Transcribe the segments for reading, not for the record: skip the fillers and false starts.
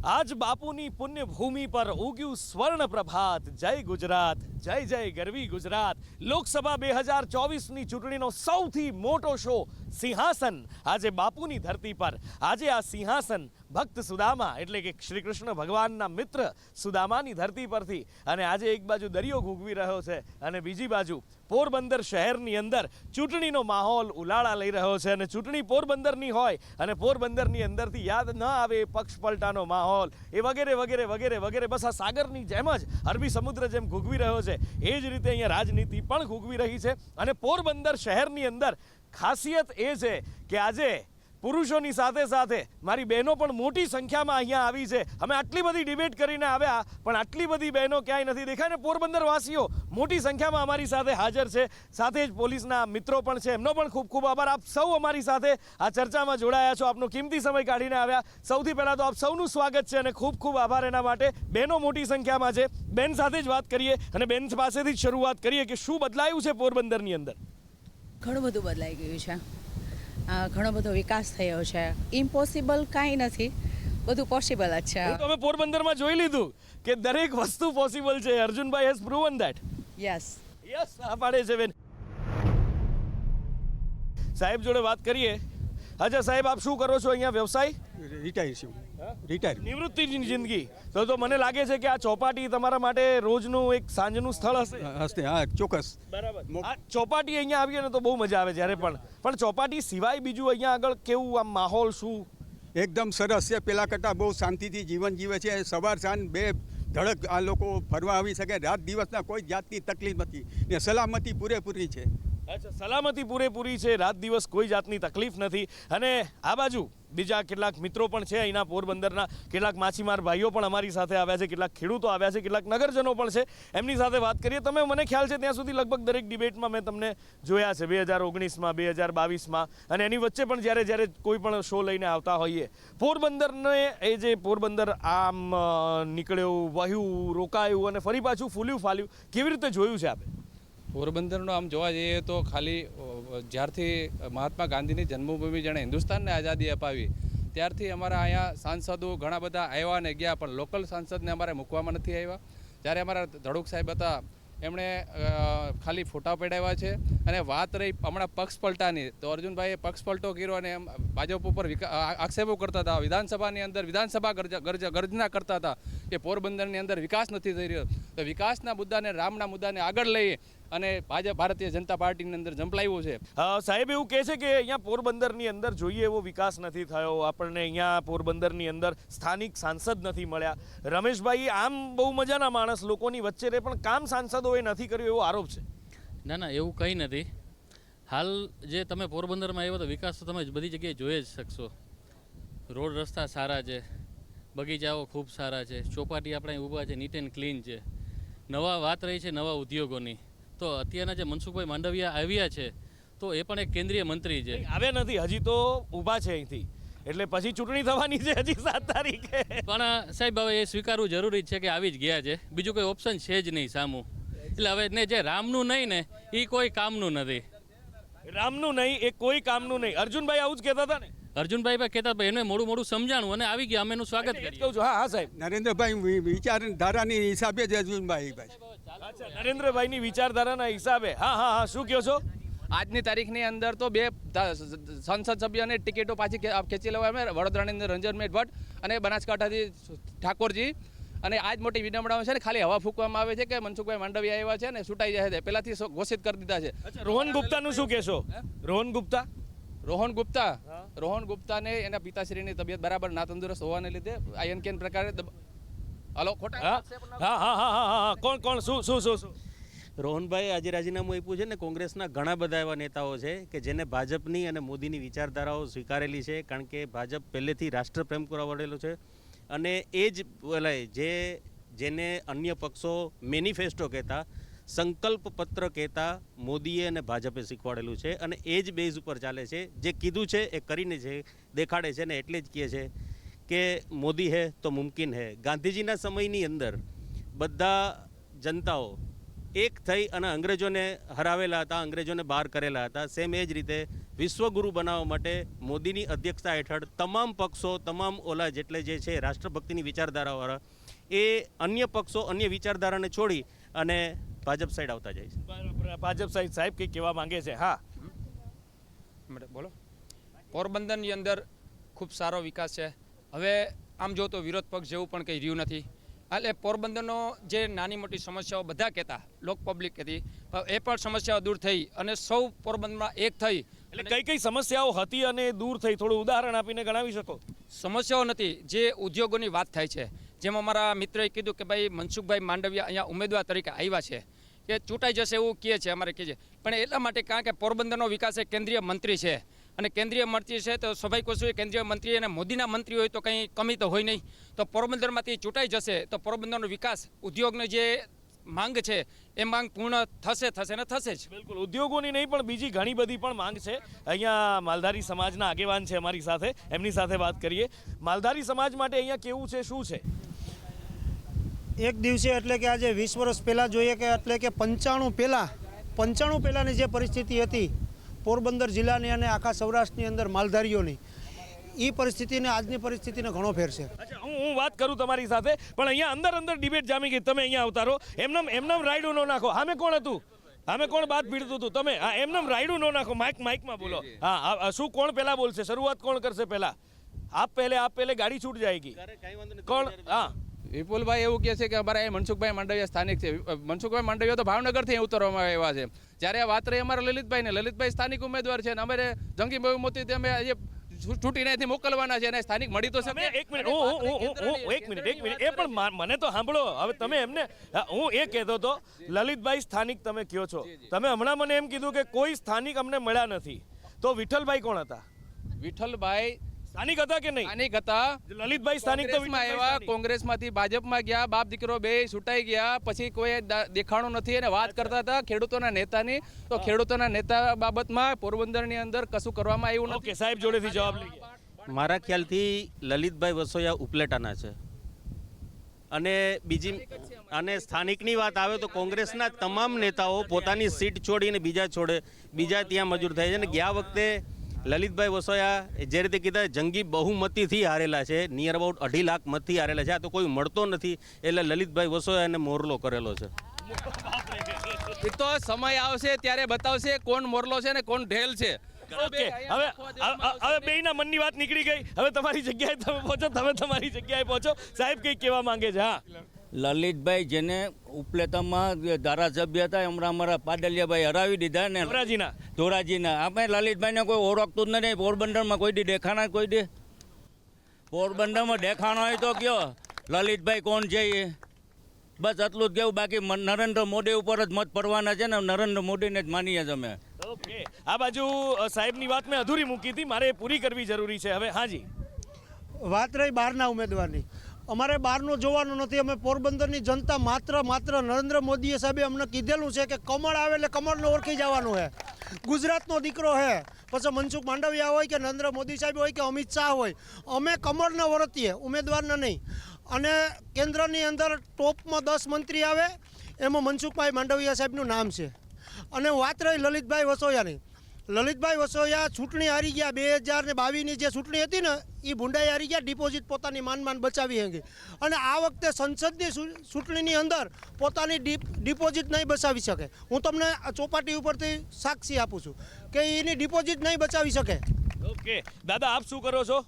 આજ બાપુની પુણ્યભૂમિ પર ઉગ્યું સ્વર્ણ પ્રભાત. જય ગુજરાત, જય જય ગરવી ગુજરાત. લોકસભા 2024ની ચૂંટણીનો સૌથી મોટો શો સિંહાસન આજે બાપુની ધરતી પર. આજે આ સિંહાસન ભક્ત સુદામા એટલે કે શ્રી કૃષ્ણ ભગવાનના મિત્ર સુદામાની ધરતી પરથી અને આજે એક બાજુ દરિયો ઘૂંઘવી રહ્યો છે અને બીજી બાજુ પોરબંદર શહેરની અંદર ચૂંટણીનો માહોલ ઉલાળા લઈ રહ્યો છે. અને ચૂંટણી પોરબંદરની હોય અને પોરબંદરની અંદરથી યાદ ન આવે એ પક્ષ પલટાનો માહોલ એ વગેરે વગેરે વગેરે વગેરે બસ આ સાગરની જેમ જ અરબી સમુદ્ર જેમ ઘૂઘવી રહ્યો છે એ જ રીતે અહીંયા રાજનીતિ પણ ઘૂઘવી રહી છે. અને પોરબંદર શહેરની અંદર ખાસિયત એ છે કે આજે પુરુષોની સાથે સાથે મારી બહેનો પણ મોટી સંખ્યામાં અહીંયા આવી છે. અમે આટલી બધી ડિબેટ કરીને આવ્યા પણ આટલી બધી બહેનો ક્યાંય નથી દેખાય ને પોરબંદરવાસીઓ મોટી સંખ્યામાં અમારી સાથે હાજર છે. સાથે જ પોલીસના મિત્રો પણ છે, એમનો પણ ખૂબ ખૂબ આભાર. આપ સૌ અમારી સાથે આ ચર્ચામાં જોડાયા છો, આપનો કિંમતી સમય કાઢીને આવ્યા. સૌથી પહેલાં તો આપ સૌનું સ્વાગત છે અને ખૂબ ખૂબ આભાર એના માટે. બહેનો મોટી સંખ્યામાં છે, બેન સાથે જ વાત કરીએ અને બેન પાસેથી જ શરૂઆત કરીએ કે શું બદલાયું છે પોરબંદરની અંદર. ઘણું બધું બદલાઈ ગયું છે, ઘણો બધો વિકાસ થયો છે. ઇમ્પોસિબલ કાંઈ નથી, બધું પોસિબલ જ છે. તમે પોરબંદરમાં જોઈ લીધું કે દરેક વસ્તુ પોસિબલ છે. Arjunbhai has proven that. Yes yes, આ પાડે છે બેન. સાહેબ જોડે વાત કરીએ. અચ્છા સાહેબ, આપ શું કરો છો અહીંયા? વ્યવસાય? રિટાયર છું, રિટાયર. નિવૃત્તિની જિંદગી. તો મને લાગે છે કે આ ચોપાટી તમારા માટે રોજનું એક સાંજનું સ્થળ હશે. હશે, હા, ચોક્કસ. બરાબર. આ ચોપાટી અહીંયા આવીએ ને તો બહુ મજા આવે જ્યારે પણ ચોપાટી સિવાય બીજું અહીંયા આગળ કેવું આમ માહોલ શું? એકદમ સરસ છે. પેલા કરતાં બહુ શાંતિથી જીવન જીવે છે. સવાર સાંજ બે ધડક આ લોકો ફરવા આવી શકે. રાત દિવસના કોઈ જાતની તકલીફ નથી ને સલામતી પૂરેપૂરી છે. અચ્છા, સલામતી પૂરેપૂરી છે, રાત દિવસ કોઈ જાતની તકલીફ નથી. અને આ બાજુ બીજા કેટલાક મિત્રો પણ છે અહીંના પોરબંદરના. કેટલાક માછીમાર ભાઈઓ પણ અમારી સાથે આવ્યા છે, કેટલાક ખેડૂતો આવ્યા છે, કેટલાક નગરજનો પણ છે. એમની સાથે વાત કરીએ. તમે મને ખ્યાલ છે ત્યાં સુધી લગભગ દરેક ડિબેટમાં મેં તમને જોયા છે, 2019માં, 2022માં અને એની વચ્ચે પણ જ્યારે કોઈ પણ શો લઈને આવતા હોઈએ. પોરબંદરને એ જે પોરબંદર આમ નીકળ્યું, વહ્યું, રોકાયું અને ફરી પાછું ફૂલ્યું ફાલ્યું, કેવી રીતે જોયું છે આપે? પોરબંદરનો આમ જોવા જઈએ તો ખાલી જ્યારથી મહાત્મા ગાંધીની જન્મભૂમિ જેણે હિન્દુસ્તાનને આઝાદી અપાવી ત્યારથી અમારા અહીંયા સાંસદો ઘણા બધા આવ્યા ને ગયા, પણ લોકલ સાંસદને અમારે મૂકવામાં નથી આવ્યા. જ્યારે અમારા ધડુક સાહેબ હતા એમણે ખાલી ફોટા પડાવ્યા છે. અને વાત રહી હમણાં પક્ષ પલટાની, તો અર્જુનભાઈએ પક્ષ પલટો કર્યો અને એમ ભાજપ ઉપર આક્ષેપો કરતા હતા. વિધાનસભાની અંદર વિધાનસભા ગર્જના કરતા હતા કે પોરબંદરની અંદર વિકાસ નથી થઈ રહ્યો. તો વિકાસના મુદ્દાને, રામના મુદ્દાને આગળ લઈ અને ભારતીય જનતા પાર્ટીની અંદર ઝંપલાવ્યું છે. સાહેબ એવું કહે છે કે અહીંયા પોરબંદરની અંદર જોઈએ એવો વિકાસ નથી થયો. આપણને અહીંયા પોરબંદરની અંદર સ્થાનિક સાંસદ નથી મળ્યા. રમેશભાઈ આમ બહુ મજાના માણસ, લોકોની વચ્ચે રહે, પણ કામ સાંસદોએ નથી કર્યું એવો આરોપ છે. ના, એવું કંઈ નથી. હાલ જે તમે પોરબંદરમાં આવ્યો તો વિકાસ તો તમે બધી જગ્યાએ જોઈ જ શકશો. રોડ રસ્તા સારા છે, બગીચાઓ ખૂબ સારા છે, ચોપાટી આપણે ઊભા છે, નીટ એન્ડ ક્લીન છે. નવા વાત રહી છે નવા ઉદ્યોગોની, તો અત્યારના જે મનસુખભાઈ માંડવિયા આવ્યા છે તો એ પણ એક કેન્દ્રીય મંત્રી છે. આવ્યા નથી, હજી તો ઊભા છે અહીંથી, એટલે પછી ચૂંટણી થવાની છે હજી 7 તારીખે. પણ સાહેબ હવે એ સ્વીકારવું જરૂરી છે કે આવી જ ગયા છે, બીજું કોઈ ઓપ્શન છે જ નહીં સામું. એટલે હવે ને જે રામનું નહીં ને એ કોઈ કામનું નથી. રામનું નહીં એ કોઈ કામનું નહીં. અર્જુનભાઈ આવું જ કહેતા હતા ને? અર્જુનભાઈ કહેતા એને મોડું સમજાણું અને આવી ગયા, અમે એનું સ્વાગત કરીએ. કહું છું. હા સાહેબ, નરેન્દ્રભાઈ વિચારધારાની હિસાબે જ અર્જુનભાઈ. અચ્છા, નરેન્દ્રભાઈની વિચારધારાના હિસાબે. હા, શું કહો છો? આજની તારીખની અંદર તો 2 સંસદ સભ્યોને ટિકિટો પાછી ખેંચી લેવામાં, વડોદરાની અંદર રંજનભાઈ ભટ્ટ અને બનાસકાંઠાથી ઠાકોરજી. અને આજ મોટી વિડંબણાઓ છે ને, ખાલી હવા ફૂંકવામાં આવે છે કે મનસુખભાઈ માંડવિયા આવ્યા છે ને છૂટાઈ જાય છે, પહેલાથી ઘોષિત કરી દીધા છે. રોહન ગુપ્તાનું શું કહેશો? રોહન ગુપ્તાને એના પિતાશ્રીની તબિયત બરાબર ના તંદુરસ્ત હોવાને લીધે આયન કેન પ્રકારે કોણ શું રોહનભાઈ આજે રાજીનામું આપ્યું છે ને. કોંગ્રેસના ઘણા બધા એવા નેતાઓ છે કે જેને ભાજપની અને મોદીની વિચારધારાઓ સ્વીકારેલી છે, કારણ કે ભાજપ પહેલેથી રાષ્ટ્રપ્રેમ કરાવડેલો છે. અને એ જ જેને અન્ય પક્ષો મેનિફેસ્ટો કહેતા, સંકલ્પ પત્ર કહેતા મોદીએ અને ભાજપે શીખવાડેલું છે. અને એ જ બેઝ ઉપર ચાલે છે. જે કીધું છે એ કરીને છે, દેખાડે છે ને. એટલે જ કહે છે કે મોદી હે તો મુમકિન હે. ગાંધીજીના સમયની અંદર બધા જનતાઓ એક થઈ અને અંગ્રેજોને હરાવેલા હતા, અંગ્રેજોને બહાર કરેલા હતા. સેમ એ જ રીતે વિશ્વગુરુ બનાવવા માટે મોદીની અધ્યક્ષતા હેઠળ તમામ પક્ષો, તમામ ઓલા જેટલે જે છે રાષ્ટ્રભક્તિની વિચારધારાવાળા, એ અન્ય પક્ષો, અન્ય વિચારધારાને છોડી અને ભાજપ સાઈડ આવતા જાય છે. બરાબર. ભાજપ સાહેબ કંઈક કહેવા માંગે છે. હા, બોલો. પોરબંદરની અંદર ખૂબ સારો વિકાસ છે. હવે આમ જો તો વિરોધ પક્ષ જેવું પણ કંઈ રહ્યું નથી. એટલે પોરબંદરનો જે નાની મોટી સમસ્યાઓ બધા કહેતા, લોક પબ્લિક કહેતી, એ પણ સમસ્યાઓ દૂર થઈ અને સૌ પોરબંદરમાં એક થઈ. એટલે કઈ સમસ્યાઓ હતી અને દૂર થઈ, થોડું ઉદાહરણ આપીને ગણાવી શકો? સમસ્યાઓ નથી, જે ઉદ્યોગોની વાત થાય છે. જેમ અમારા મિત્રએ કીધું કે ભાઈ મનસુખભાઈ માંડવિયા અહીંયા ઉમેદવાર તરીકે આવ્યા છે, કે ચૂંટાઈ જશે એવું કહે છે, અમારે કહે છે. પણ એટલા માટે કારણ કે પોરબંદરનો વિકાસ એ કેન્દ્રીય મંત્રી છે, અને કેન્દ્રીય મંત્રી છે તો સ્વાભાવિક વસ્તુ કેન્દ્રીય મંત્રી અને મોદીના મંત્રી હોય તો કંઈ કમી તો હોય નહીં. તો પોરબંદરમાંથી ચૂંટાઈ જશે તો પોરબંદરનો વિકાસ, ઉદ્યોગની જે માંગ છે એ માંગ પૂર્ણ થશે ને થશે જ. બિલકુલ. ઉદ્યોગોની નહીં પણ બીજી ઘણી બધી પણ માંગ છે. અહીંયા માલધારી સમાજના આગેવાન છે અમારી સાથે, એમની સાથે વાત કરીએ. માલધારી સમાજ માટે અહીંયા કેવું છે, શું છે? એક દિવસે એટલે કે આજે 20 વર્ષ પહેલાં જોઈએ કે એટલે કે 95 પહેલાંની જે પરિસ્થિતિ હતી પોરબંદર જિલ્લાની અને આખા સૌરાષ્ટ્રની અંદર માલધારીઓની, એ પરિસ્થિતિને આજની પરિસ્થિતિને ઘણો ફેર છે. અચ્છા, હું વાત કરું તમારી સાથે, પણ અહીંયા અંદર ડિબેટ જામી ગઈ. તમે અહીંયા આવતા રહો. એમનામ રાયડું ન નાખો. સામે કોણ હતું? સામે કોણ બાત ભીડતું હતું? તમે. હા, એમનામ રાયડું ન નાખો. માઇકમાં બોલો. હા, શું કોણ પહેલા બોલશે? શરૂઆત કોણ કરશે પહેલા? આપ પહેલે ગાડી છૂટ જાયગી. કોણ? હા, વિપુલભાઈ એવું કહે છે કે અમારા મનસુખભાઈ માંડવિયા સ્થાનિક છે. મનસુખભાઈ માંડવિયા તો ભાવનગરથી ઉતરવામાં આવ્યા છે. જ્યારે આ વાત રહી અમારા લલિતભાઈ સ્થાનિક ઉમેદવાર છે, અને અમારે જંગી બહુમતી અમે ચૂંટીને અહીંથી મોકલવાના છે, અને સ્થાનિક મળી તો શકે. એક મિનિટ. એ પણ મને તો સાંભળો. હવે તમે એમને, હું એ કહેતો હતો લલિતભાઈ સ્થાનિક તમે કહો છો. તમે હમણાં મને એમ કીધું કે કોઈ સ્થાનિક અમને મળ્યા નથી. તો વિઠ્ઠલભાઈ કોણ હતા? વિઠ્ઠલભાઈ સ્થાનિક હતા કે નહીં? સ્થાનિક હતા. લલિતભાઈ સ્થાનિક તો આવ્યા, કોંગ્રેસમાંથી ભાજપમાં ગયા, બાપ દીકરો બે છૂટાઈ ગયા, પછી કોઈ દેખાણું નથી. અને વાત કરતા હતા ખેડૂતોના નેતાની, તો ખેડૂતોના નેતા બાબતમાં પોરબંદરની અંદર કશું કરવામાં આવ્યું નથી. ઓકે, સાહેબ જોડેથી જવાબ લઈએ. મારા ખ્યાલથી લલિતભાઈ વસોયા ઉપલેટાના છે. અને બીજી અને સ્થાનિકની વાત આવે તો કોંગ્રેસના તમામ નેતાઓ પોતાની સીટ છોડીને બીજા ત્યાં મજૂર થાય છે. અને ગયા વખતે લલિતભાઈ વસોયા જે રીતે કીધા જંગી બહુમતીથી હારેલા છે, નિયર અબાઉટ 2.5 લાખ મતથી હારેલા છે. આ તો કોઈ મળતો નથી, એટલે લલિતભાઈ વસોયાને મોરલો કરેલો છે. એ તો સમય આવશે ત્યારે બતાવશે કોણ મોરલો છે ને કોણ ઢેલ છે. ઓકે, હવે બેયના મનની વાત નીકળી ગઈ. હવે તમારી જગ્યાએ તમે પહોંચો. તમારી જગ્યાએ પહોંચો. સાહેબ કંઈક કહેવા માંગે છે. હા, લલિતભાઈ જેને ઉપલેટામાં ધારાસભ્ય હતા, હમણાં અમારા પાડલિયાભાઈ હરાવી દીધા ને ધોરાજીના. આપણે લલિતભાઈને કોઈ ઓળખતું જ નથી. પોરબંદરમાં કોઈ દી દેખાણા, કોઈ દી પોરબંદરમાં દેખાણો હોય તો કયો લલિતભાઈ કોણ છે એ. બસ એટલું જ કેવું. બાકી નરેન્દ્ર મોદી ઉપર જ મત પડવાના છે ને, નરેન્દ્ર મોદીને જ માનીએ અમે. ઓકે, આ બાજુ સાહેબની વાત મેં અધૂરી મૂકી હતી, મારે પૂરી કરવી જરૂરી છે હવે. હાજી, વાત રહી બહારના ઉમેદવારની, અમારે બહારનું જોવાનું નથી. અમે પોરબંદરની જનતા માત્ર નરેન્દ્ર મોદીએ સાહેબે અમને કીધેલું છે કે કમળ આવે એટલે કમળને ઓળખી જવાનું છે. ગુજરાતનો દીકરો છે, પછી મનસુખ માંડવિયા હોય કે નરેન્દ્ર મોદી સાહેબ હોય કે અમિત શાહ હોય, અમે કમળને વર્તીએ, ઉમેદવારને નહીં. અને કેન્દ્રની અંદર ટોપમાં 10 મંત્રી આવે, એમાં મનસુખભાઈ માંડવિયા સાહેબનું નામ છે. અને વાત રહી લલિતભાઈ વસોયાની, લલિતભાઈ વસોયા ચૂંટણી હારી ગયા. 2022ની જે ચૂંટણી હતી ને એ ભૂંડાઈ હારી ગયા. ડિપોઝિટ પોતાની માન બચાવી હતી. અને આ વખતે સંસદની ચૂંટણીની અંદર પોતાની ડિપોઝિટ નહીં બચાવી શકે. હું તમને ચોપાટી ઉપરથી સાક્ષી આપું છું કે એની ડિપોઝિટ નહીં બચાવી શકે. ઓકે, દાદા આપ શું કરો છો?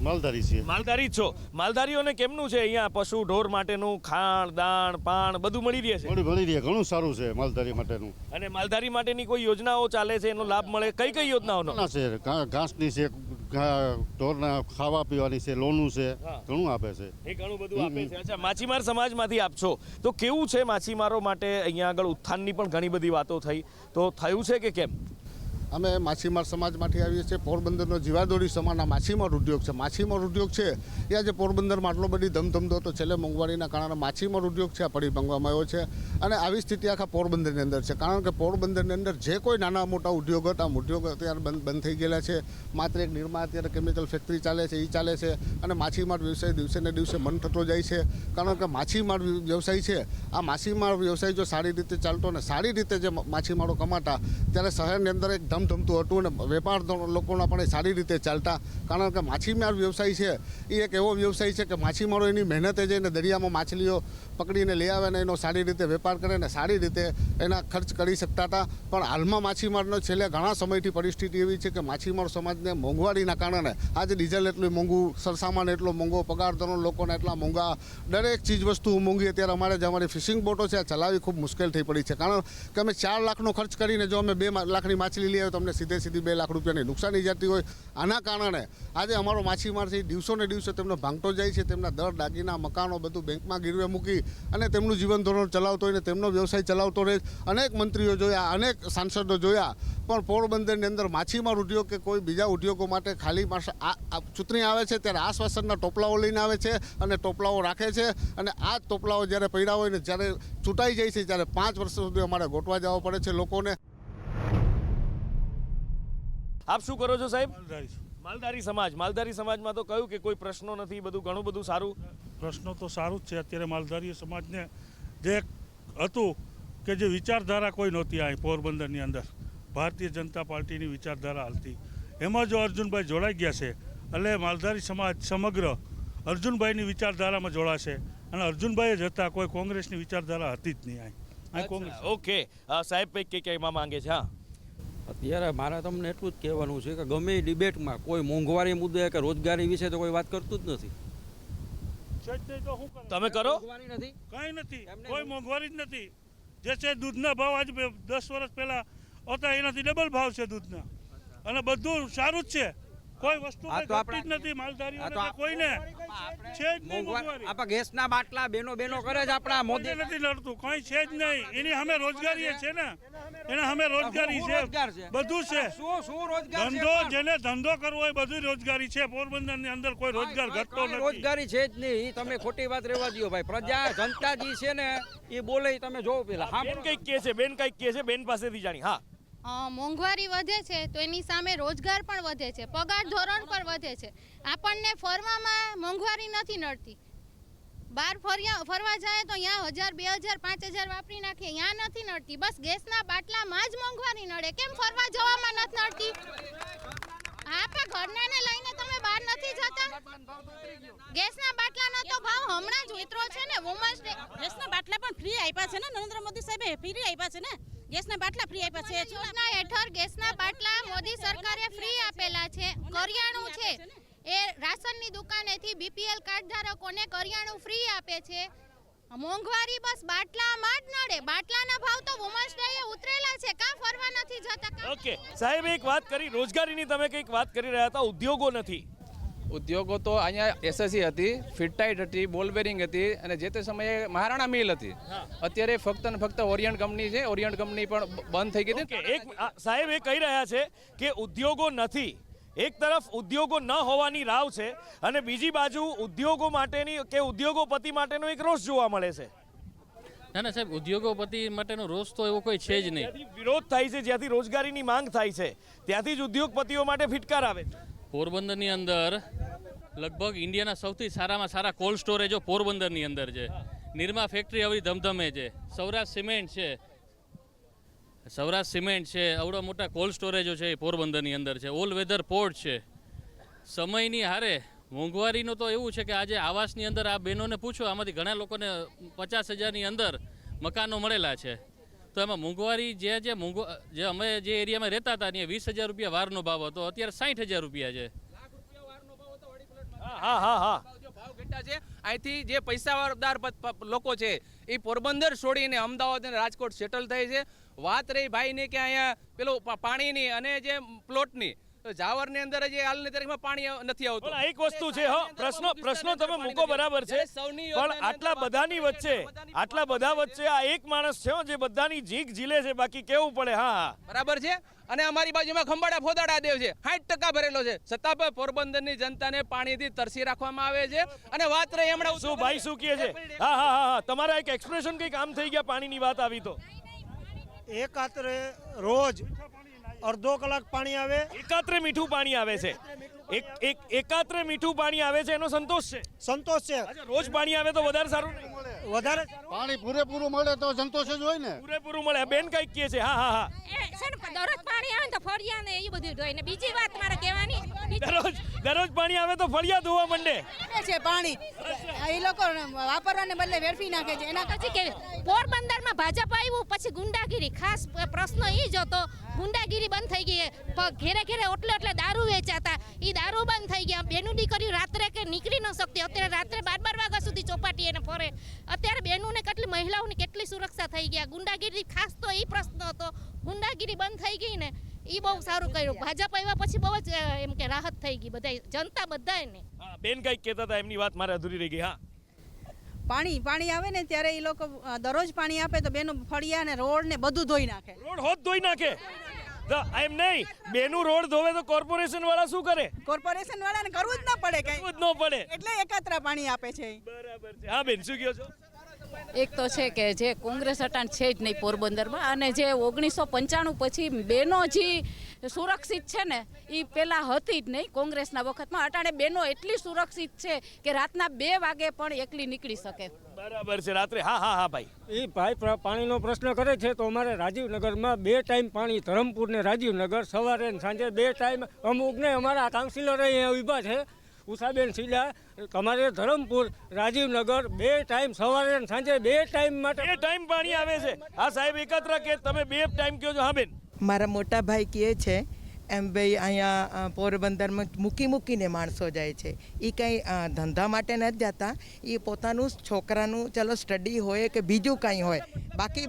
માલધારી છીએ. માલધારી જ છો. માલધારીઓને કેમનું છે અહીંયા પશુ ઢોર માટેનું ખાણ, દાણ, પાણ બધું મળી રહે છે? મળી રહે, ઘણું સારું છે માલધારી માટેનું. અને માલધારી માટેની કોઈ યોજનાઓ ચાલે છે, એનો લાભ મળે? કઈ યોજનાઓનો? છે ઘાસની છે, ઢોરના ખાવા પીવાની છે, લોનનું છે, ઘણું આપે છે. એ ઘણું બધું આપે છે. અચ્છા, માછીમાર સમાજમાંથી આપ છો, તો કેવું છે માછીમારો માટે અહીંયા આગળ ઉત્થાનની પણ ઘણી બધી વાતો થઈ, તો થયું છે કે કેમ? અમે માછીમાર સમાજમાંથી આવીએ છીએ. પોરબંદરનો જીવાદોરી સમાન આ માછીમાર ઉદ્યોગ છે. માછીમાર ઉદ્યોગ છે એ આજે પોરબંદરમાં આટલો બધી ધમધમતો તો છેલ્લે મોંઘવારીના કારણે માછીમાર ઉદ્યોગ છે આ પડી ભાંગવામાં આવ્યો છે. અને આવી સ્થિતિ આખા પોરબંદરની અંદર છે, કારણ કે પોરબંદરની અંદર જે કોઈ નાના મોટા ઉદ્યોગ હતા, ઉદ્યોગ અત્યારે બંધ થઈ ગયેલા છે. માત્ર એક નિર્મા અત્યારે કેમિકલ ફેક્ટરી ચાલે છે, એ ચાલે છે. અને માછીમાર વ્યવસાય દિવસે ને દિવસે મન થતો જાય છે, કારણ કે માછીમાર વ્યવસાય છે, આ માછીમાર વ્યવસાય જો સારી રીતે ચાલતો ને સારી રીતે જે માછીમારો કમાતા, ત્યારે શહેરની અંદર એક ધમધમતું હતું અને વેપાર લોકોના પણ એ સારી રીતે ચાલતા. કારણ કે માછીમાર વ્યવસાય છે એ એક એવો વ્યવસાય છે કે માછીમારો એની મહેનતે જઈને દરિયામાં માછલીઓ પકડીને લઈ આવે ને એનો સારી રીતે વેપાર કરે ને સારી રીતે એના ખર્ચ કરી શકતા હતા. પણ હાલમાં માછીમારનો છેલ્લે ઘણા સમયથી પરિસ્થિતિ એવી છે કે માછીમાર સમાજને મોંઘવારીના કારણે આજે ડીઝલ એટલું મોંઘું, સરસામાન એટલો મોંઘો, પગાર ધોરણ લોકોને એટલા મોંઘા, દરેક ચીજ વસ્તુ મોંઘી. અત્યારે અમારે જે અમારી ફિશિંગ બોટો છે આ ચલાવવી ખૂબ મુશ્કેલ થઈ પડી છે. કારણ કે અમે 4 લાખનો ખર્ચ કરીને જો અમે 2 લાખની માછલી લઈ આવે તો અમને સીધી 2 લાખ રૂપિયાની નુકસાની જતી હોય. આના કારણે આજે અમારો માછીમાર છે દિવસો ને દિવસે તેમનો ભાંગતો જાય છે. તેમના દર, દાગીના, મકાનો બધું બેંકમાં ગીરવે મૂકી અને તેમનું જીવન ધોરણ ચલાવતો હોય ને તેમનો વ્યવસાય ચલાવતો રહે. અનેક મંત્રીઓ જોયા, અનેક સાંસદો જોયા, પણ પોરબંદરની અંદર માછીમાર ઉદ્યોગ કે કોઈ બીજા ઉદ્યોગો માટે ખાલી ચૂંટણી આવે છે ત્યારે આશ્વાસનના ટોપલાઓ લઈને આવે છે અને ટોપલાઓ રાખે છે. અને આ ટોપલાઓ જ્યારે પડ્યા હોય ને જ્યારે ચૂંટાઈ જાય છે ત્યારે 5 વર્ષ સુધી અમારે ગોઠવા જવા પડે છે લોકોને. આપ શું કરો છો સાહેબ? માલધારી સમાજ. માલધારી સમાજમાં તો કહ્યું કે કોઈ પ્રશ્નો નથી, બધું ઘણું બધું સારું. પ્રશ્નો તો સારું જ છે. અત્યારે માલધારી સમાજને જે હતું કે જે વિચારધારા કોઈ નહોતી અહીં પોરબંદરની અંદર, ભારતીય જનતા પાર્ટીની વિચારધારા હાલતી, એમાં જો અર્જુનભાઈ જોડાઈ ગયા છે એટલે માલધારી સમાજ સમગ્ર અર્જુનભાઈની વિચારધારામાં જોડાશે. અને અર્જુનભાઈ જ હતા, કોઈ કોંગ્રેસની વિચારધારા હતી જ નહીં અહીં કોંગ્રેસ. ઓકે સાહેબ કંઈક કહેવા માંગે છે. હા, અત્યારે મારે તમને એટલું જ કહેવાનું છે કે ગમે એ ડિબેટમાં કોઈ મોંઘવારી મુદ્દે કે રોજગારી વિશે તો કોઈ વાત કરતું જ નથી. તમે કરો? કંઈ નથી, કોઈ મોંઘવારી જ નથી. જે છે દૂધના ભાવ આજે 10 વર્ષ પહેલા હતા એનાથી ડબલ ભાવ છે દૂધના, અને બધું સારું જ છે. કોઈ વસ્તુ ઘટતી જ નથી માલધારીઓને, કોઈને છે જ નહીં મોંઘવારી. આપણા ગેસના બાટલા બેનો કરે છે, આપણા મોદી નથી લડતું, કંઈ છે જ નહીં. એની સામે રોજગારી છે ને, એના સામે રોજગારી છે, બધું છે. ધંધો, જેને ધંધો કરવો હોય બધી રોજગારી છે. પોરબંદરની અંદર કોઈ રોજગાર ઘટતો નથી. રોજગારી છે જ નહીં. તમે ખોટી વાત રહેવા દો ભાઈ. પ્રજા જનતા જે છે ને એ બોલે તમે જોવો પેલા. બેન કંઈક કહે છે, બેન કંઈક કહે છે, બેન પાસેથી જાણી. હા, મોંઘવારી વધે છે તો એની સામે રોજગાર પણ વધે છે, પગાર ધોરણ પણ વધે છે. આપણને ફરવામાં મોંઘવારી નથી નડતી. બહાર ફરવા જાય તો અહીંયા 1000, 2000, 5000 વાપરી નાખીએ, અહીંયા નથી નડતી. બસ ગેસના બાટલામાં જ મોંઘવારી નડે. કેમ ફરવા જવામાં નથી નડતી? આપણા ઘરનાને લઈને તમે બહાર નથી જતા? ગેસના બાટલાનો તો ભાવ હમણાં જ ઉતરો છે ને. વુમન્સ ડે ગેસના બાટલા પણ ફ્રી આપ્યા છે ને, નરેન્દ્ર મોદી સાહેબે ફ્રી આપ્યા છે ને. ગેસના બાટલા ફ્રી આપ્યા છે. યોજના હેઠળ ગેસના બાટલા મોદી સરકારે ફ્રી આપેલા છે. કરિયાણું છે એ રાશનની દુકાનેથી બીપીએલ કાર્ડ ધારકોને કરિયાણું ફ્રી આપે છે. મોંઘવારી બસ બાટલામાં જ નડે. બાટલાના ભાવ તો વુમન્સ ડે ઉતરેલા છે. કાં ફરવા નથી જતા? ઓકે સાહેબ, એક વાત કરી રોજગારીની, તમે કંઈક વાત કરી રહ્યા હતા, ઉદ્યોગો નથી. ઉદ્યોગો તો અહીંયા એસએસસી હતી, ફિટટાઇટ હતી, બોલ બેરિંગ હતી, અને જે તે સમયે મહારાણા મિલ હતી. અત્યારે ફક્ત ને ફક્ત ઓરિયન્ટ કંપની છે. ઓરિયન્ટ કંપની પણ બંધ થઈ ગઈ હતી. એક સાહેબ એ કહી રહ્યા છે કે ઉદ્યોગો નથી. એક તરફ ઉદ્યોગો ન હોવાની રાવ છે અને બીજી બાજુ ઉદ્યોગો માટેની કે ઉદ્યોગોપતિ માટેનો એક રોષ જોવા મળે છે. ના સાહેબ, ઉદ્યોગોપતિ માટેનો રોષ તો એવો કોઈ છે જ નહીં. વિરોધ થાય છે, જ્યાંથી રોજગારીની માંગ થાય છે ત્યાંથી જ ઉદ્યોગપતિઓ માટે ફિટકાર આવે છે. પોરબંદરની અંદર લગભગ ઇન્ડિયાના સૌથી સારામાં સારા કોલ્ડ સ્ટોરેજો પોરબંદરની અંદર છે. નિરમા ફેક્ટરી આવી ધમધમે છે. સૌરાષ્ટ્ર સિમેન્ટ છે, આવડા મોટા કોલ્ડ સ્ટોરેજો છે એ પોરબંદરની અંદર છે. ઓલ વેધર પોર્ટ છે. સમયની હારે મોંઘવારીનું તો એવું છે કે આજે આવાસની અંદર આ બહેનોને પૂછો, આમાંથી ઘણા લોકોને 50,000ની અંદર મકાનો મળેલા છે. તો એમાં મોંઘવારી જે અમે જે એરિયામાં રહેતા હતા ત્યાં 20,000 રૂપિયા વારનો ભાવ હતો, અત્યારે 60,000 રૂપિયા છે. અહીંથી જે પૈસાદાર લોકો છે એ પોરબંદર છોડીને અમદાવાદ અને રાજકોટ સેટલ થાય છે. વાત રહી ભાઈને કે અહીંયા પેલું પાણીની અને જે પ્લોટની, જાવરની અંદર જે હાલની તારીખમાં પાણી નથી આવતું. એક વસ્તુ છે, પ્રશ્નો તમે મૂકો બરાબર છે, પણ આટલા બધા વચ્ચે આ એક માણસ છે જે બધાની જીક ઝીલે છે, બાકી કેવું પડે. હા, બરાબર છે. અને અમારી બાજુમાં ખંભાળા ફોદાડા દેવ છે, 60% ભરેલો છે, છતાં પણ પોરબંદરની જનતાને પાણીથી તરસી રાખવામાં આવે છે. અને વાત રહી હમણાં શું ભાઈ શું કહે છે? હા, તમારા એક એક્સપ્રેશન કંઈક આમ થઈ ગયા પાણીની વાત આવી તો. એક આતરે રોજ અડધો કલાક પાણી આવે. એકાત્રે મીઠું પાણી આવે છે. એકાત્રે મીઠું પાણી આવે છે એનો સંતોષ છે. સંતોષ છે. રોજ પાણી આવે તો વધારે સારું નહીં? વધારે પાણી પૂરેપૂરું મળે તો સંતોષ જ હોય ને. પૂરેપૂરું મળે. બેન કઈક કહે છે. હા હા હા. દરરોજ પાણી આવે તો ફળિયા ને એ બધું ધોઈ ને બીજી વાત મારે કહેવાની દરરોજ પાણી આવે તો ફળિયા ધોવા માંડે છે પાણી એ લોકો વાપરવાને બદલે વેડફી નાખે છે. એના પછી કે પોરબંદરમાં ભાજપ આવ્યું પછી ગુંડાગીરી ખાસ પ્રશ્ન એ જ હતો. ગુંડાગીરી બંધ થઈ ગઈ. ઘેરે ઘેરે એટલે દારૂ વેચાતા એ દારૂ બંધ થઈ ગયા. બેનું દીકરીઓ રાત્રે કે નીકળી ન શકતી. અત્યારે રાત્રે 12 વાગ્યા સુધી ચોપાટી એને ફરે. અત્યારે બેનુને કેટલી મહિલાઓની કેટલી સુરક્ષા થઈ ગયા. ગુંડાગીરી ખાસ તો એ પ્રશ્ન હતો. ગુંડાગીરી બંધ થઈ ગઈ ને એ બહુ સારું કર્યું. ભાજપ આવ્યા પછી બહુ જ એમ કે રાહત થઈ ગઈ બધા જનતા બધાને. બેન કઈક કહેતા હતા એમની વાત મારે અધૂરી રહી ગઈ. હા પાણી આવે ને ત્યારે એ લોકો દરરોજ પાણી આપે તો બેનું ફળિયા ને રોડ ને બધું ધોઈ નાખે. રોડ હોત ધોઈ નાખે. એમ નહીં, બેનું રોડ ધોવે તો કોર્પોરેશન વાળા શું કરે? કોર્પોરેશન વાળાને કરવું જ ન પડે કઈ. કરવું જ ન પડે એટલે એકાત્ર પાણી આપે છે. બરાબર છે. હા બેન, શું કહો છો? એક તો છે કે જે કોંગ્રેસ અટાણ છે જ નહીં પોરબંદરમાં, અને જે 1995 પછી બેનો જે સુરક્ષિત છે ને એ પહેલાં હતી જ નહીં કોંગ્રેસના વખતમાં. અટાણે બેનો એટલી સુરક્ષિત છે કે રાતના 2 વાગે પણ એકલી નીકળી શકે. બરાબર છે. રાત્રે હા હા હા ભાઈ. એ ભાઈ પાણીનો પ્રશ્ન કરે છે તો અમારે રાજીવનગરમાં 2 ટાઈમ પાણી, ધરમપુર ને રાજીવનગર, સવારે ને સાંજે 2 ટાઈમ. અમુકને અમારા કાઉન્સિલર અહીંયા ઊભા છે, ઉષાબેન સીલા. તમારે ધરમપુર, રાજીવનગર 2 ટાઈમ સવારે ને સાંજે 2 ટાઈમ માટે 2 ટાઈમ પાણી આવે છે. હા સાહેબ, એકાત્ર કે તમે 2 ટાઈમ કહો છો? હા બેન, મારા મોટા ભાઈ કહે છે એમ ભાઈ અહીંયા પોરબંદરમાં મૂકીને માણસો જાય છે. એ કંઈ ધંધા માટે નથી જતા. એ પોતાનું છોકરાનું ચલો સ્ટડી હોય કે બીજું કંઈ હોય. બાકી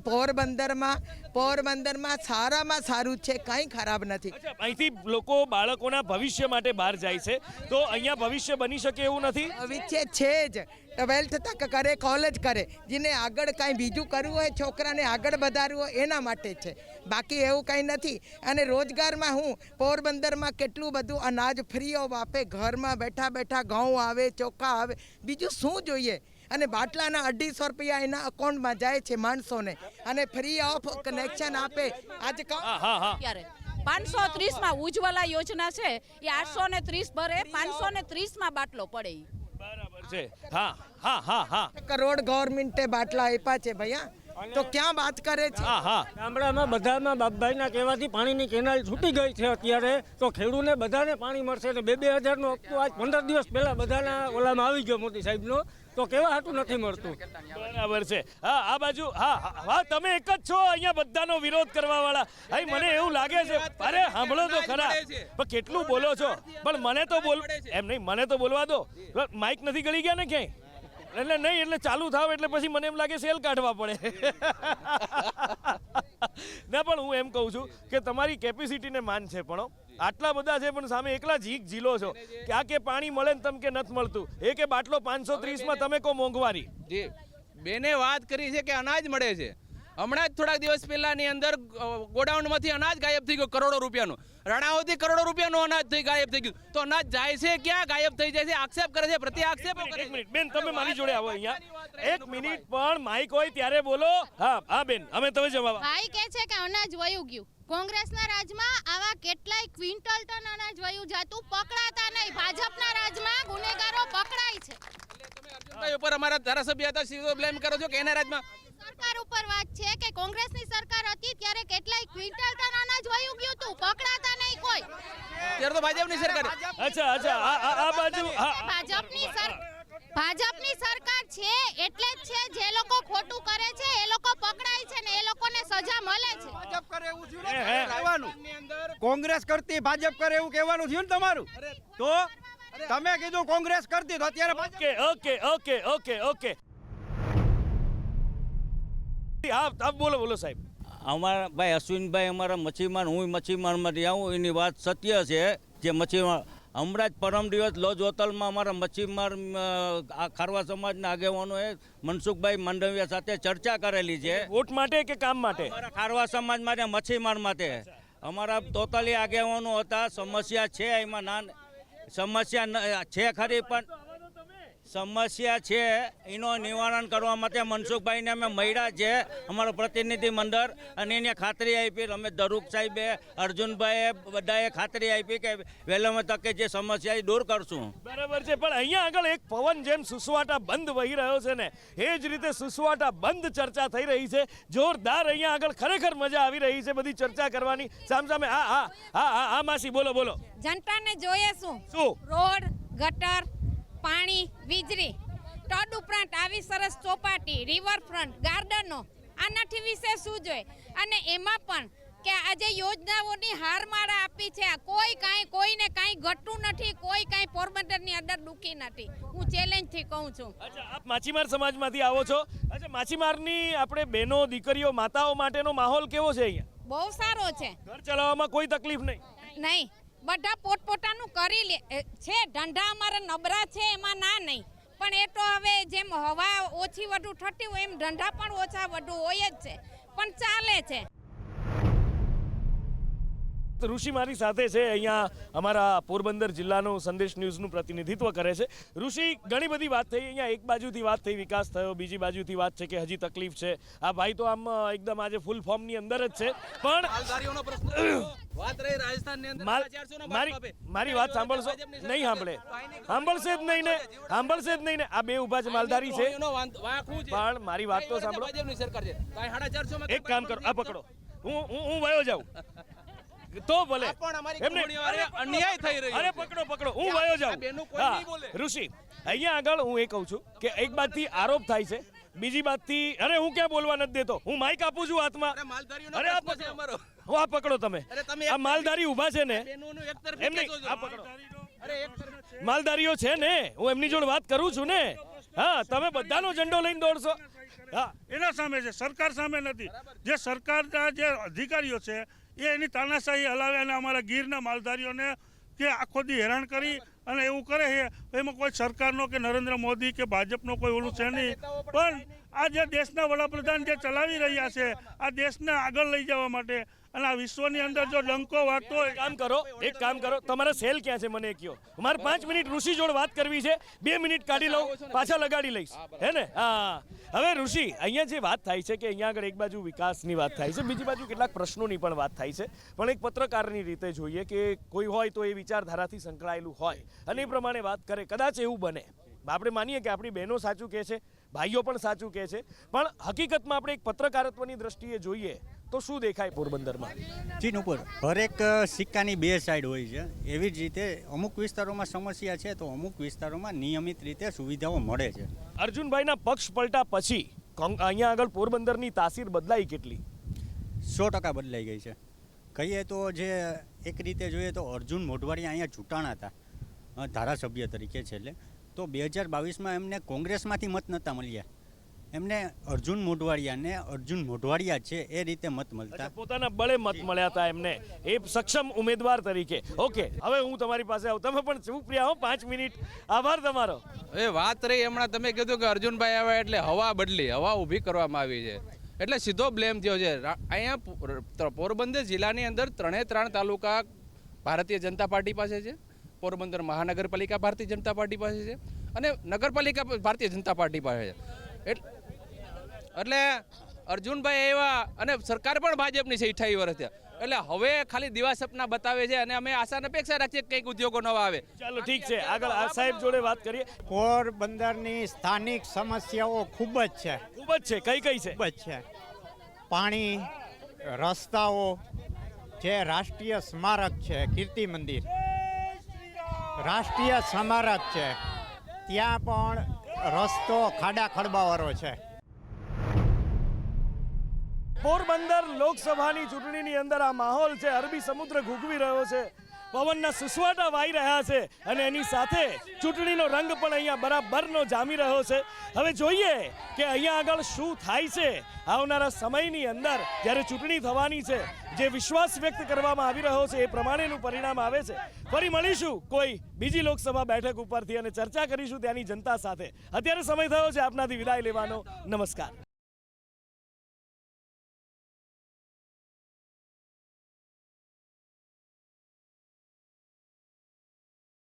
પોરબંદરમાં સારામાં સારું છે, કંઈ ખરાબ નથી. અહીંથી લોકો બાળકોના ભવિષ્ય માટે બહાર જાય છે તો અહીંયા ભવિષ્ય બની શકે એવું નથી? ભવિષ્ય છે જ. 12th તક કરે, કોલેજ કરે. જેને આગળ કાંઈ બીજું કરવું હોય, છોકરાને આગળ વધારવું હોય એના માટે છે. બાકી એવું કંઈ નથી. અને રોજગારમાં હું પોરબંદરમાં કેટલું બધું અનાજ ફ્રી ઓફ આપે. ઘરમાં બેઠા બેઠા ઘઉં આવે, ચોખા આવે, બીજું શું જોઈએ? અને બાટલાના 250 રૂપિયા એના અકાઉન્ટમાં જાય છે માણસોને, અને ફ્રી ઓફ કનેક્શન આપે. આજે 530માં ઉજ્જવલા યોજના છે એ 830 ભરે, 530માં બાટલો પડે. બરાબર છે. હા હા હા હા. કરોડ ગવર્મેન્ટે બાટલા આપ્યા છે ભૈયા, તો ક્યાં વાત કરે છે? હા હા. ગામડામાં બધામાં બાપભાઈના કહેવાથી પાણીની કેનાલ છૂટી ગઈ છે અત્યારે, તો ખેડૂને બધાને પાણી મળશે. ને 2,000નો હપ્તો આજ 15 દિવસ પહેલા બધાના ઓલામાં આવી ગયો મોદી સાહેબનો, તો કેવા હાટું નથી મળતું. બરાબર છે. હા આ બાજુ. હા હા, તમે એક જ છો અહીંયા બધાનો વિરોધ કરવા વાળા. અહીં મને એવું લાગે છે, અરે સાંભળો તો ખરા, પણ કેટલું બોલો છો. પણ મને તો એમ નહીં, મને તો બોલવા દો. માઇક નથી ગળી ગયા ને ક્યાંય? એટલે નહીં, એટલે ચાલુ થાવ એટલે પછી મને એમ લાગે સેલ કાઢવા પડે. ના, પણ હું એમ કહું છું કે તમારી કેપેસિટીને માન છે, પણ આટલા બધા છે પણ સામે એકલા ઝીલો છો કે આ કે પાણી મળે ને તમ કે નથી મળતું. એ કે બાટલો 530માં તમે કહો મોંઘવારી. જી, બેને વાત કરી છે કે અનાજ મળે છે. હમણાં જ થોડાક દિવસ પહેલાની અંદર ગોડાઉનમાંથી અનાજ ગાયબ થઈ ગયું, કરોડો રૂપિયાનું. રણાઓથી કરોડો રૂપિયાનું અનાજ ગાયબ થઈ ગયું. તો અનાજ જાય છે ક્યાં? ગાયબ થઈ જાય છે. આક્ષેપ કરે છે, પ્રતિ આક્ષેપ. એક મિનિટ બેન, તમે મારી જોડે આવો અહીંયા. 1 મિનિટ પણ માઇક હોય ત્યારે બોલો. હા હા બેન, અમે તમે જવાબ. ભાઈ કહે છે કે અનાજ વયું ગયું. કોંગ્રેસના રાજમાં આવા કેટલાય ક્વિન્ટલ ટન અનાજ વયું જાતું, પકડાતા નહીં. ભાજપના રાજમાં ગુનેગારો પકડાય છે. ઉપર અમારા ધારાસભ્ય હતા, સીધો બ્લેમ કરો છો કે એના રાજમાં? સરકાર ઉપર વાત છે કે કોંગ્રેસની સરકાર હતી ત્યારે કેટલાય ક્વિન્ટલ ટન અનાજ વયું ગયું હતું, પકડાતા નહીં કોઈ. ત્યારે તો ભાજપની સરકાર. અચ્છા અચ્છા, આ બાજુ ભાજપની સરકાર છે એટલે જ છે. જે લોકો ખોટું કરે છે એ લોકો પકડાય છે ને એ લોકોને સજા મળે છે. ભાજપ કરે એવું થયું ને કહેવાનું, કોંગ્રેસ કરતી ભાજપ કરે એવું કહેવાનું થયું ને તમારું. તો તમે કીધું કોંગ્રેસ કરતી, તો અત્યારે ઓકે. હા બોલો સાહેબ. અમારા ભાઈ અશ્વિનભાઈ, અમારા મચ્છીમાર, હું મચ્છીમારમાંથી આવું, એની વાત સત્ય છે. જે મચ્છીમાર હમણાં જ પરમ દિવસ લોજ હોટલમાં અમારા મચ્છીમાર ખારવા સમાજના આગેવાનોએ મનસુખભાઈ માંડવિયા સાથે ચર્ચા કરેલી છે. વોટ માટે કે કામ માટે? ખારવા સમાજ માટે, મચ્છીમાર માટે. અમારા ટોટલી આગેવાનો હતા. સમસ્યા છે એમાં, સમસ્યા છે ખરી, પણ સમસ્યા છે એનો નિવારણ કરવા માટે મનસુખભાઈને અમે મળ્યા છે, અમારો પ્રતિનિધિ મંડળ, અને એને ખાતરી આપી, રમેશ ધરુક સાહેબે, અર્જુનભાઈએ, બધાએ ખાતરી આપી કે વહેલામાં તકે જે સમસ્યા એ દૂર કરશું. બરાબર છે, પણ અહીંયા આગળ એક પવન જેમ સુસવાટા બંધ વહી રહ્યો છે ને, એ જ રીતે સુસવાટા બંધ ચર્ચા થઈ રહી છે. જોરદાર અહીંયા આગળ ખરેખર મજા આવી રહી છે બધી ચર્ચા કરવાની. સામસામે હા માસી બોલો બોલો. જનતાને જોઈએ શું રોડ, ગટર, પાણી, વીજળી, તદ ઉપરાંત આવી સરસ ચોપાટી, રિવરફ્રન્ટ, ગાર્ડનો, આનાથી વિશે શું જોઈએ? અને એમાં પણ કે આજે યોજનાઓની હારમાળા આપી છે, કોઈને કાંઈ ઘટતું નથી, કોઈ કાંઈ પોરબંદરની અંદર દુખી નથી. હું ચેલેન્જથી કહું છું. અચ્છા, આપ માછીમાર સમાજમાંથી આવો છો. અચ્છા, માછીમારની આપણે બહેનો, દીકરીઓ, માતાઓ માટેનો માહોલ કેવો છે અહીંયા? બહુ સારો છે. ઘર ચલાવવામાં કોઈ તકલીફ નહીં. બધા પોતપોતાનું કરી લે છે. ધંધા અમારા નબળા છે, એમાં ના નહીં, પણ એ તો હવે જેમ હવા ઓછી વધુ થતી હોય એમ ધંધા પણ ઓછા વધુ હોય જ છે, પણ ચાલે છે. ઋષિ મારી સાથે છે, અહીંયા અમારા પોરબંદર જિલ્લાનું સંદેશ ન્યૂઝનું પ્રતિનિધિત્વ કરે છે. ઋષિ, ઘણી બધી વાત થઈ અહીંયા. એક બાજુથી વાત થઈ વિકાસ થયો, બીજી બાજુથી વાત છે કે હજી તકલીફ છે. આ ભાઈ તો આમ એકદમ આજે ફૂલ ફોર્મની અંદર જ છે, પણ મારી વાત સાંભળશો? નહીં સાંભળશે જ નહીં ને. આ બે ઉભા છે, માલધારી છે, પણ મારી વાત તો સાંભળો. એક કામ કરો, આ પકડો, હું વયો જાઉં તો ભલે, અન્યાય થઈ રહ્યો. અરે પકડો, હું વયો જાઉં. ઋષિ, અહીંયા આગળ હું એ કહું છું કે એક બાજથી આરોપ થાય છે, બીજી બાજથી અરે હું ક્યાં બોલવા નથી દેતો, હું માઇક આપું છું હાથમાં. અરે આ પકડો તમે. આ માલધારી ઊભા છે ને, એમ નહીં, આ પકડો. માલધારીઓ છે ને, હું એમની જોડે વાત કરું છું ને. હા, તમે બધાનો ઝંડો લઈને દોડશો. હા, એના સામે છે, સરકાર સામે નથી. જે સરકારના જે અધિકારીઓ છે એ એની તાનાશાહી હલાવે અને અમારા ગીરના માલધારીઓને કે આખો દી હેરાન કરી અને એવું કરે છે. એમાં કોઈ સરકારનો કે નરેન્દ્ર મોદી કે ભાજપનો કોઈ ઓલું છે નહીં, પણ આ જે દેશના વડાપ્રધાન જે ચલાવી રહ્યા છે આ દેશને આગળ લઈ જવા માટે, અને આ વિશ્વની અંદર જો ડંકો વાગતો હોય. એક કામ કરો, તમારા સેલ ક્યાં છે મને કહો. મારે 5 મિનિટ ઋષિ જોડે વાત કરવી છે, 2 મિનિટ કાઢી લઉં, પાછા લગાડી લઈશ, હે ને? હા, હવે ઋષિ, અહીંયા જે વાત થાય છે કે અહીંયા આગળ એક બાજુ વિકાસની વાત થાય છે, બીજી બાજુ કેટલાક પ્રશ્નોની પણ વાત થાય છે, પણ એક પત્રકારની રીતે જોઈએ કે કોઈ હોય તો એ વિચારધારાથી સંકળાયેલું હોય અને એ પ્રમાણે વાત કરે. કદાચ એવું બને, આપણે માનીએ કે આપણી બહેનો સાચું કહે છે, ભાઈઓ પણ સાચું કહે છે, પણ હકીકતમાં આપણે એક પત્રકારત્વની દ્રષ્ટિએ જોઈએ તો શું દેખાય પોરબંદરમાં? ચીન ઉપર હરેક સિક્કાની બે સાઈડ હોય છે. એવી જ રીતે અમુક વિસ્તારોમાં સમસ્યા છે તો અમુક વિસ્તારોમાં નિયમિત રીતે સુવિધાઓ મળે છે. અર્જુનભાઈના પક્ષ પલટા પછી અહીંયા આગળ પોરબંદરની તાસીર બદલાઈ કેટલી? 100% બદલાઈ ગઈ છે. કહીએ તો જે એક રીતે જોઈએ તો અર્જુન મોઢવાડિયા અહીંયા ચૂંટાણા હતા ધારાસભ્ય તરીકે છે, એટલે તો 2022માં એમને કોંગ્રેસમાંથી મત નહોતા મળ્યા, એમને અર્જુન મોઢવાડિયા છે એ રીતે મત મળતા, પોતાના બળે મત મળ્યા હતા એમને, એ સક્ષમ ઉમેદવાર તરીકે. ઓકે, હવે હું તમારી પાસે આવું, તમે પણ ચૂપ રહ્યા હો 5 મિનિટ. આભાર તમારો. એ વાત રહી હમણાં તમે કીધું કે અર્જુનભાઈ આવ્યા એટલે હવા બદલી, હવા ઊભી કરવામાં આવી છે, એટલે સીધો બ્લેમ થયો છે. અહીંયા પોરબંદર જિલ્લાની અંદર 3 તાલુકા ભારતીય જનતા પાર્ટી પાસે છે, પોરબંદર મહાનગરપાલિકા ભારતીય જનતા પાર્ટી પાસે છે અને નગરપાલિકા ભારતીય જનતા પાર્ટી પાસે છે. એટલે અર્જુનભાઈ આવ્યા અને સરકાર પણ ભાજપની છે 28 વર્ષથી, એટલે હવે ખાલી દિવા સપના બતાવે છે અને અમે આશા અપેક્ષા રાખીએ કંઈક ઉદ્યોગો નવા આવે. ચાલો ઠીક છે, આગળ આ સાહેબ જોડે વાત કરીએ. પોરબંદરની સ્થાનિક સમસ્યાઓ ખૂબ જ છે. કઈ છે? ખૂબ જ છે. પાણી, રસ્તાઓ, જે રાષ્ટ્રીય સ્મારક છે કીર્તિ મંદિર, રાષ્ટ્રીય સ્મારક છે, ત્યાં પણ રસ્તો ખાડા ખડબાવાળો છે. પોરબંદર લોકસભાની ચૂંટણીની અંદર આ માહોલ છે, અરબી સમુદ્ર ઘૂઘવી રહ્યો છે, પવનના સુસવાટા વાઈ રહ્યા છે અને એની સાથે ચૂંટણીનો રંગ પણ અહીંયા બરાબરનો જામી રહ્યો છે. હવે જોઈએ કે અહીંયા આગળ શું થાય છે આવનારા સમયની અંદર, જ્યારે ચૂંટણી થવાની છે, જે વિશ્વાસ વ્યક્ત કરવામાં આવી રહ્યો છે એ પ્રમાણેનું પરિણામ આવે છે. ફરી મળીશું કોઈ બીજી લોકસભા બેઠક ઉપરથી અને ચર્ચા કરીશું ત્યાંની જનતા સાથે. અત્યારે સમય થયો છે આપનાથી વિદાય લેવાનો. નમસ્કાર.